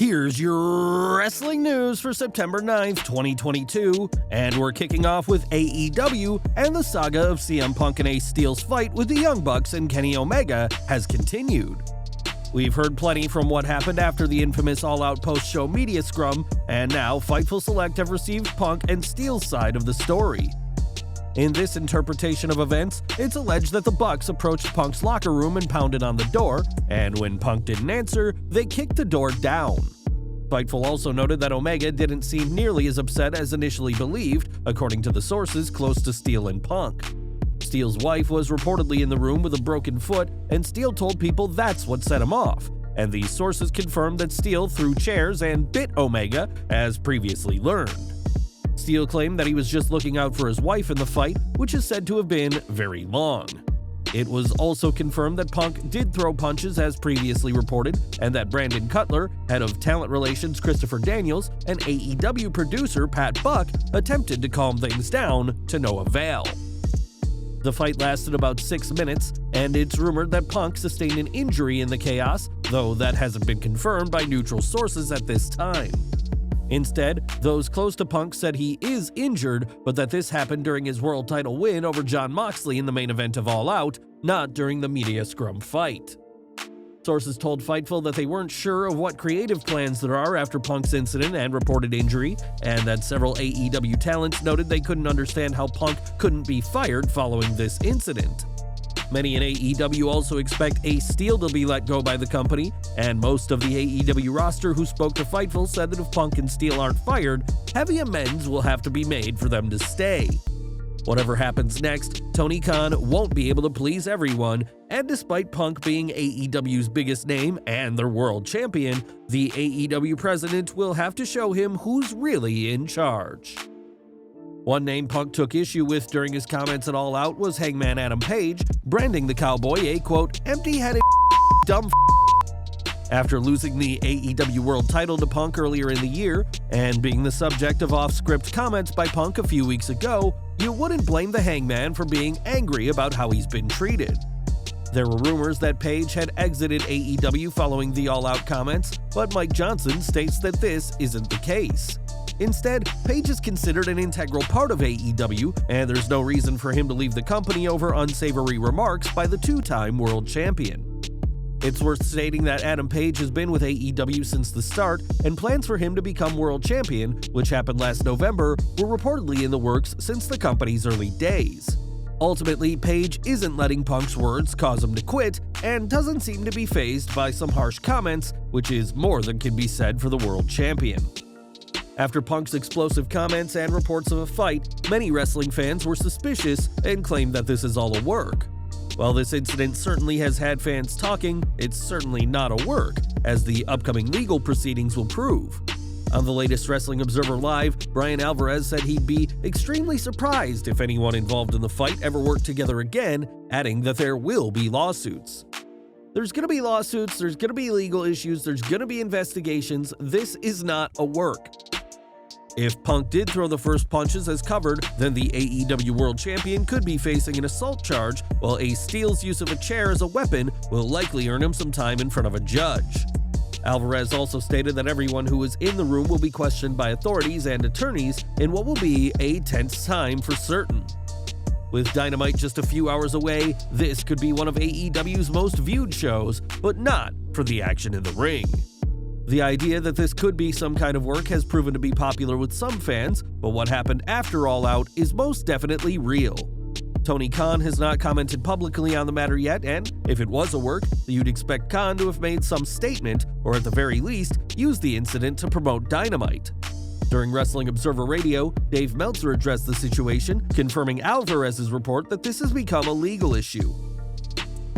Here's your wrestling news for September 9th, 2022, and we're kicking off with AEW, and the saga of CM Punk and Ace Steel's fight with the Young Bucks and Kenny Omega has continued. We've heard plenty from what happened after the infamous all-out post-show media scrum, and now Fightful Select have received Punk and Steel's side of the story. In this interpretation of events, it's alleged that the Bucks approached Punk's locker room and pounded on the door, and when Punk didn't answer, they kicked the door down. Fightful also noted that Omega didn't seem nearly as upset as initially believed, according to the sources close to Steel and Punk. Steel's wife was reportedly in the room with a broken foot, and Steel told people that's what set him off, and these sources confirmed that Steel threw chairs and bit Omega, as previously learned. Steel claimed that he was just looking out for his wife in the fight, which is said to have been very long. It was also confirmed that Punk did throw punches as previously reported, and that Brandon Cutler, head of talent relations Christopher Daniels, and AEW producer Pat Buck attempted to calm things down to no avail. The fight lasted about 6 minutes, and it's rumored that Punk sustained an injury in the chaos, though that hasn't been confirmed by neutral sources at this time. Instead, those close to Punk said he is injured, but that this happened during his world title win over Jon Moxley in the main event of All Out, not during the media scrum fight. Sources told Fightful that they weren't sure of what creative plans there are after Punk's incident and reported injury, and that several AEW talents noted they couldn't understand how Punk couldn't be fired following this incident. Many in AEW also expect Ace Steel to be let go by the company, and most of the AEW roster who spoke to Fightful said that if Punk and Steel aren't fired, heavy amends will have to be made for them to stay. Whatever happens next, Tony Khan won't be able to please everyone, and despite Punk being AEW's biggest name and their world champion, the AEW president will have to show him who's really in charge. One name Punk took issue with during his comments at All Out was Hangman Adam Page, branding the Cowboy a, quote, empty-headed dumb after losing the AEW World title to Punk earlier in the year, and being the subject of off-script comments by Punk a few weeks ago, you wouldn't blame the Hangman for being angry about how he's been treated. There were rumors that Page had exited AEW following the All Out comments, but Mike Johnson states that this isn't the case. Instead, Page is considered an integral part of AEW, and there's no reason for him to leave the company over unsavory remarks by the two-time world champion. It's worth stating that Adam Page has been with AEW since the start, and plans for him to become world champion, which happened last November, were reportedly in the works since the company's early days. Ultimately, Page isn't letting Punk's words cause him to quit, and doesn't seem to be fazed by some harsh comments, which is more than can be said for the world champion. After Punk's explosive comments and reports of a fight, many wrestling fans were suspicious and claimed that this is all a work. While this incident certainly has had fans talking, it's certainly not a work, as the upcoming legal proceedings will prove. On the latest Wrestling Observer Live, Brian Alvarez said he'd be extremely surprised if anyone involved in the fight ever worked together again, adding that there will be lawsuits. There's gonna be lawsuits, there's gonna be legal issues, there's gonna be investigations. This is not a work. If Punk did throw the first punches as covered, then the AEW World Champion could be facing an assault charge, while Ace Steel's use of a chair as a weapon will likely earn him some time in front of a judge. Alvarez also stated that everyone who was in the room will be questioned by authorities and attorneys in what will be a tense time for certain. With Dynamite just a few hours away, this could be one of AEW's most viewed shows, but not for the action in the ring. The idea that this could be some kind of work has proven to be popular with some fans, but what happened after All Out is most definitely real. Tony Khan has not commented publicly on the matter yet, and if it was a work, you'd expect Khan to have made some statement, or at the very least, used the incident to promote Dynamite. During Wrestling Observer Radio, Dave Meltzer addressed the situation, confirming Alvarez's report that this has become a legal issue.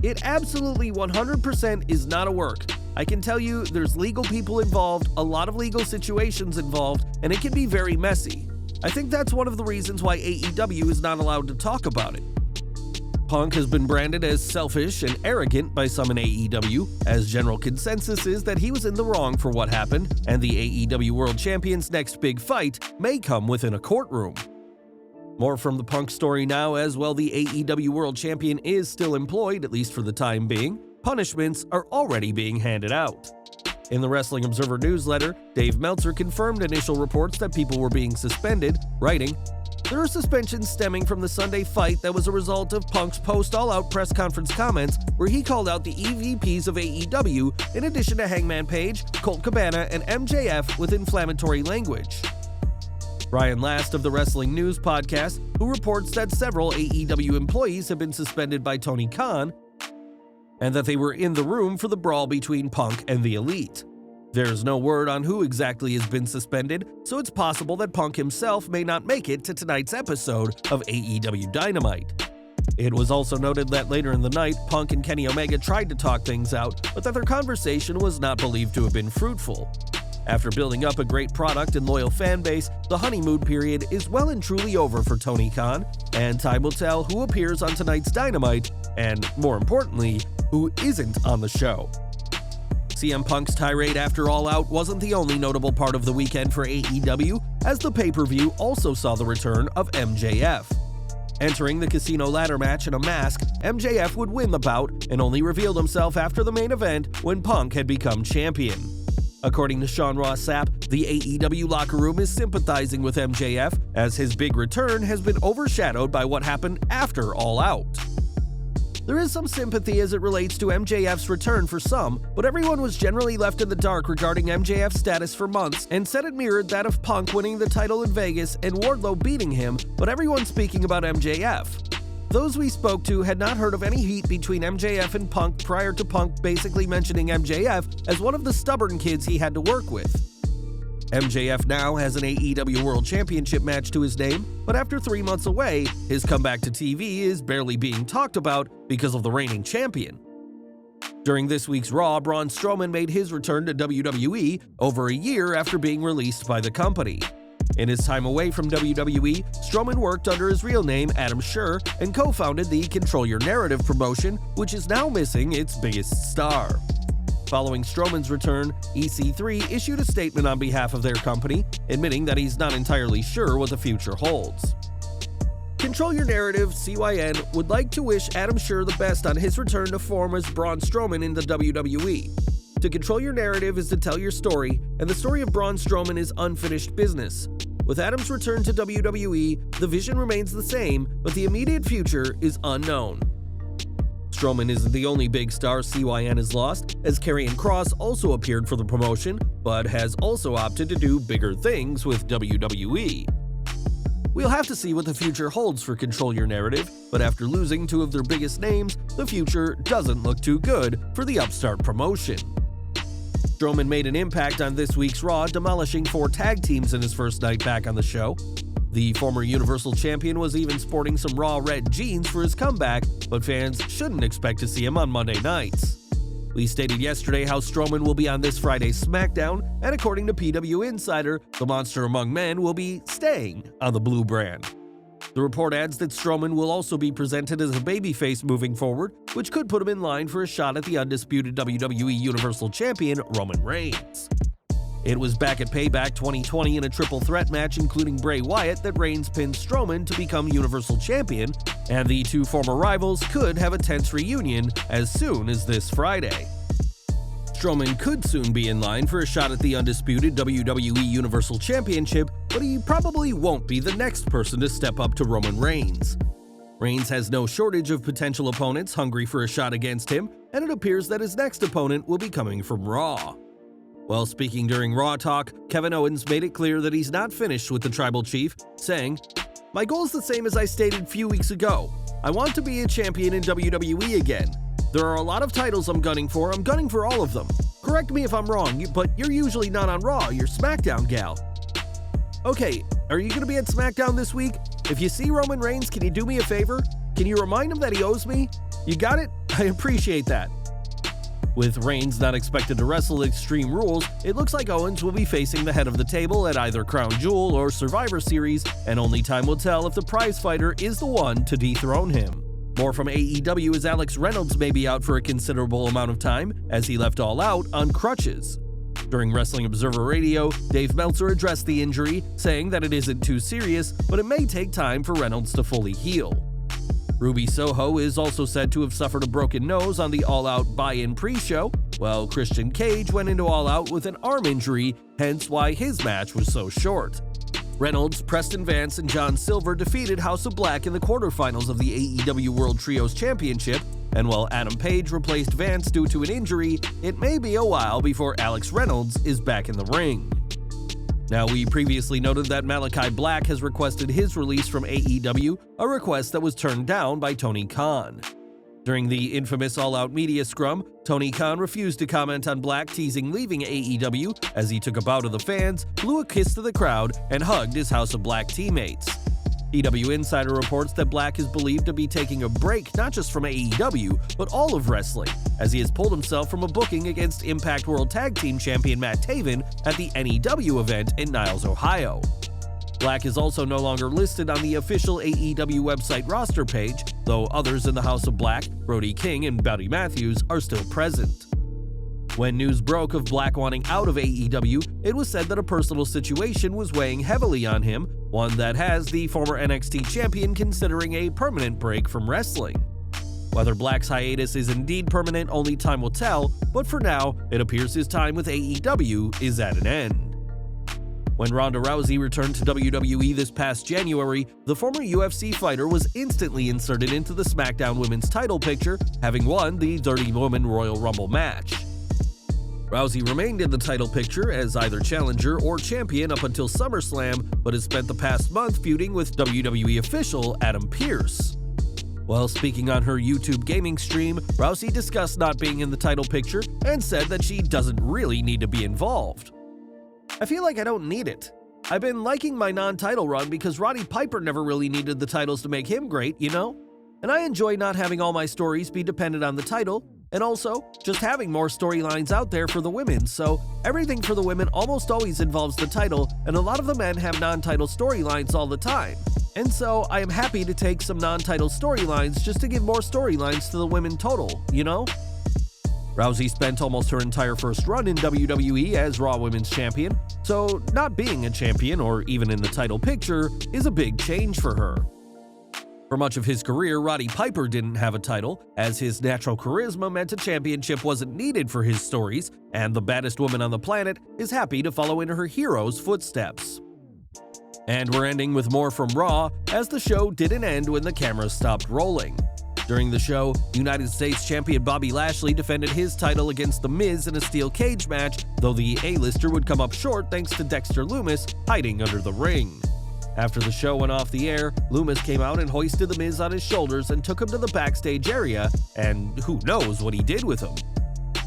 It absolutely 100% is not a work. I can tell you there's legal people involved, a lot of legal situations involved, and it can be very messy. I think that's one of the reasons why AEW is not allowed to talk about it. Punk has been branded as selfish and arrogant by some in AEW, as general consensus is that he was in the wrong for what happened, and the AEW World Champion's next big fight may come within a courtroom. More from the Punk story now, as while the AEW World Champion is still employed, at least for the time being, punishments are already being handed out. In the Wrestling Observer newsletter, Dave Meltzer confirmed initial reports that people were being suspended, writing, "There are suspensions stemming from the Sunday fight that was a result of Punk's post-all-out press conference comments where he called out the EVPs of AEW in addition to Hangman Page, Colt Cabana, and MJF with inflammatory language." Brian Last of the Wrestling News podcast, who reports that several AEW employees have been suspended by Tony Khan, and that they were in the room for the brawl between Punk and the Elite. There's no word on who exactly has been suspended, so it's possible that Punk himself may not make it to tonight's episode of AEW Dynamite. It was also noted that later in the night, Punk and Kenny Omega tried to talk things out, but that their conversation was not believed to have been fruitful. After building up a great product and loyal fan base, the honeymoon period is well and truly over for Tony Khan, and time will tell who appears on tonight's Dynamite, and more importantly, who isn't on the show. CM Punk's tirade after All Out wasn't the only notable part of the weekend for AEW, as the pay-per-view also saw the return of MJF. Entering the casino ladder match in a mask, MJF would win the bout and only revealed himself after the main event when Punk had become champion. According to Sean Ross Sapp, the AEW locker room is sympathizing with MJF as his big return has been overshadowed by what happened after All Out. There is some sympathy as it relates to MJF's return for some, but everyone was generally left in the dark regarding MJF's status for months and said it mirrored that of Punk winning the title in Vegas and Wardlow beating him, but everyone speaking about MJF. Those we spoke to had not heard of any heat between MJF and Punk prior to Punk basically mentioning MJF as one of the stubborn kids he had to work with. MJF now has an AEW World Championship match to his name, but after 3 months away, his comeback to TV is barely being talked about because of the reigning champion. During this week's Raw, Braun Strowman made his return to WWE over a year after being released by the company. In his time away from WWE, Strowman worked under his real name, Adam Scherr, and co-founded the Control Your Narrative promotion, which is now missing its biggest star. Following Strowman's return, EC3 issued a statement on behalf of their company, admitting that he's not entirely sure what the future holds. Control Your Narrative, CYN, would like to wish Adam Scherr the best on his return to form as Braun Strowman in the WWE. To control your narrative is to tell your story, and the story of Braun Strowman is unfinished business. With Adam's return to WWE, the vision remains the same, but the immediate future is unknown. Strowman isn't the only big star CYN has lost, as Karrion Kross also appeared for the promotion, but has also opted to do bigger things with WWE. We'll have to see what the future holds for Control Your Narrative, but after losing 2 of their biggest names, the future doesn't look too good for the upstart promotion. Strowman made an impact on this week's Raw, demolishing 4 tag teams in his first night back on the show. The former Universal Champion was even sporting some Raw red jeans for his comeback, but fans shouldn't expect to see him on Monday nights. We stated yesterday how Strowman will be on this Friday's SmackDown, and according to PW Insider, the Monster Among Men will be staying on the blue brand. The report adds that Strowman will also be presented as a babyface moving forward, which could put him in line for a shot at the undisputed WWE Universal Champion Roman Reigns. It was back at Payback 2020 in a triple threat match including Bray Wyatt that Reigns pinned Strowman to become Universal Champion, and the 2 former rivals could have a tense reunion as soon as this Friday. Strowman could soon be in line for a shot at the undisputed WWE Universal Championship, but he probably won't be the next person to step up to Roman Reigns. Reigns has no shortage of potential opponents hungry for a shot against him, and it appears that his next opponent will be coming from Raw. While speaking during Raw Talk, Kevin Owens made it clear that he's not finished with the Tribal Chief, saying, "My goal is the same as I stated a few weeks ago. I want to be a champion in WWE again. There are a lot of titles I'm gunning for all of them. Correct me if I'm wrong, but you're usually not on Raw, you're SmackDown gal. Okay, are you going to be at SmackDown this week? If you see Roman Reigns, can you do me a favor? Can you remind him that he owes me? You got it? I appreciate that." With Reigns not expected to wrestle Extreme Rules, it looks like Owens will be facing the head of the table at either Crown Jewel or Survivor Series, and only time will tell if the prize fighter is the one to dethrone him. More from AEW as Alex Reynolds may be out for a considerable amount of time, as he left All Out on crutches. During Wrestling Observer Radio, Dave Meltzer addressed the injury, saying that it isn't too serious, but it may take time for Reynolds to fully heal. Ruby Soho is also said to have suffered a broken nose on the All Out buy-in pre-show, while Christian Cage went into All Out with an arm injury, hence why his match was so short. Reynolds, Preston Vance, and John Silver defeated House of Black in the quarterfinals of the AEW World Trios Championship, and while Adam Page replaced Vance due to an injury, it may be a while before Alex Reynolds is back in the ring. Now, we previously noted that Malakai Black has requested his release from AEW, a request that was turned down by Tony Khan. During the infamous All Out media scrum, Tony Khan refused to comment on Black teasing leaving AEW as he took a bow to the fans, blew a kiss to the crowd, and hugged his House of Black teammates. EW Insider reports that Black is believed to be taking a break not just from AEW, but all of wrestling, as he has pulled himself from a booking against Impact World Tag Team Champion Matt Taven at the NEW event in Niles, Ohio. Black is also no longer listed on the official AEW website roster page, though others in the House of Black, Brody King and Buddy Matthews, are still present. When news broke of Black wanting out of AEW, it was said that a personal situation was weighing heavily on him, one that has the former NXT champion considering a permanent break from wrestling. Whether Black's hiatus is indeed permanent, only time will tell, but for now, it appears his time with AEW is at an end. When Ronda Rousey returned to WWE this past January, the former UFC fighter was instantly inserted into the SmackDown Women's title picture, having won the Dirty Woman Royal Rumble match. Rousey remained in the title picture as either challenger or champion up until SummerSlam, but has spent the past month feuding with WWE official Adam Pearce. While speaking on her YouTube gaming stream, Rousey discussed not being in the title picture and said that she doesn't really need to be involved. I feel like I don't need it. I've been liking my non-title run because Roddy Piper never really needed the titles to make him great, you know? And I enjoy not having all my stories be dependent on the title, and also just having more storylines out there for the women, so everything for the women almost always involves the title, and a lot of the men have non-title storylines all the time. And so I am happy to take some non-title storylines just to give more storylines to the women total, you know? Rousey spent almost her entire first run in WWE as Raw Women's Champion, so not being a champion or even in the title picture is a big change for her. For much of his career, Roddy Piper didn't have a title, as his natural charisma meant a championship wasn't needed for his stories, and the baddest woman on the planet is happy to follow in her hero's footsteps. And we're ending with more from Raw, as the show didn't end when the cameras stopped rolling. During the show, United States Champion Bobby Lashley defended his title against The Miz in a steel cage match, though the A-lister would come up short thanks to Dexter Lumis hiding under the ring. After the show went off the air, Lumis came out and hoisted The Miz on his shoulders and took him to the backstage area, and who knows what he did with him.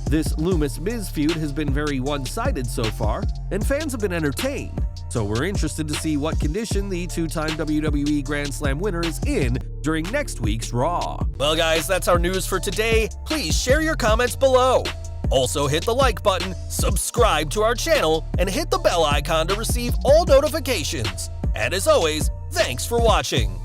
This Lumis-Miz feud has been very one-sided so far, and fans have been entertained, so we're interested to see what condition the two-time WWE Grand Slam winner is in during next week's Raw. Well guys, that's our news for today. Please share your comments below. Also hit the like button, subscribe to our channel, and hit the bell icon to receive all notifications. And as always, thanks for watching.